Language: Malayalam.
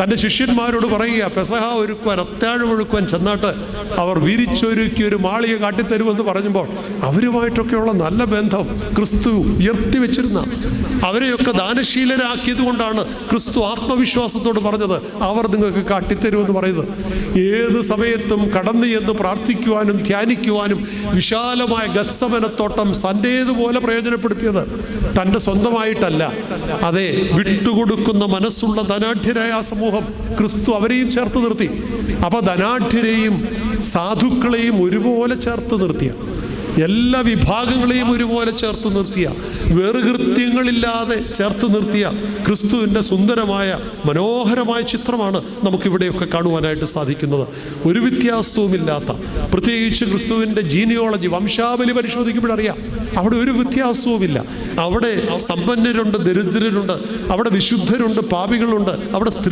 തൻ്റെ ശിഷ്യന്മാരോട് പറയുക, പെസഹ ഒരുക്കുവാൻ, അത്താഴം ഒരുക്കുവാൻ ചെന്നിട്ട് അവർ വിരിച്ചൊരുക്കി ഒരു മാളിക കാട്ടിത്തരുമെന്ന് പറഞ്ഞപ്പോൾ അവരുമായിട്ടൊക്കെയുള്ള നല്ല ബന്ധം ക്രിസ്തു ഉയർത്തി വെച്ചിരുന്ന, അവരെയൊക്കെ ദാനശീലരാക്കിയത് കൊണ്ടാണ് ക്രിസ്തു ആത്മവിശ്വാസത്തോട് പറഞ്ഞത് അവർ നിങ്ങൾക്ക് കാട്ടിത്തരുമെന്ന് പറയുന്നത്. ഏത് സമയത്തും കടന്നു എന്ന് പ്രാർത്ഥിക്കുവാനും ധ്യാനിക്കുവാനും വിശാലമായ ഗത്സമനത്തോട്ടം തൻ്റേതുപോലെ പ്രയോജനപ്പെടുത്തിയത് തൻ്റെ സ്വന്തമായിട്ടല്ല. അതെ, വിട്ടുകൊടുക്കുന്ന മനസ്സുള്ള ധനാഢ്യരായ ആ സമൂഹം ക്രിസ്തു അവരെയും ചേർത്ത് നിർത്തി. അപ്പോൾ ധനാഢ്യരെയും സാധുക്കളെയും ഒരുപോലെ ചേർത്ത് നിർത്തിയ, എല്ലാ വിഭാഗങ്ങളെയും ഒരുപോലെ ചേർത്ത് നിർത്തിയ, വേറുകൃത്യങ്ങളില്ലാതെ ചേർത്ത് നിർത്തിയ ക്രിസ്തുവിൻ്റെ സുന്ദരമായ മനോഹരമായ ചിത്രമാണ് നമുക്കിവിടെയൊക്കെ കാണുവാനായിട്ട് സാധിക്കുന്നത്. ഒരു വ്യത്യാസവുമില്ലാത്ത, പ്രത്യേകിച്ച് ക്രിസ്തുവിൻ്റെ ജീനിയോളജി, വംശാവലി പരിശോധിക്കുമ്പോഴറിയാം അവിടെ ഒരു വ്യത്യാസവുമില്ല. അവിടെ സമ്പന്നരുണ്ട്, ദരിദ്രരുണ്ട്, അവിടെ വിശുദ്ധരുണ്ട്, പാപികളുണ്ട്, അവിടെ സ്ത്രീ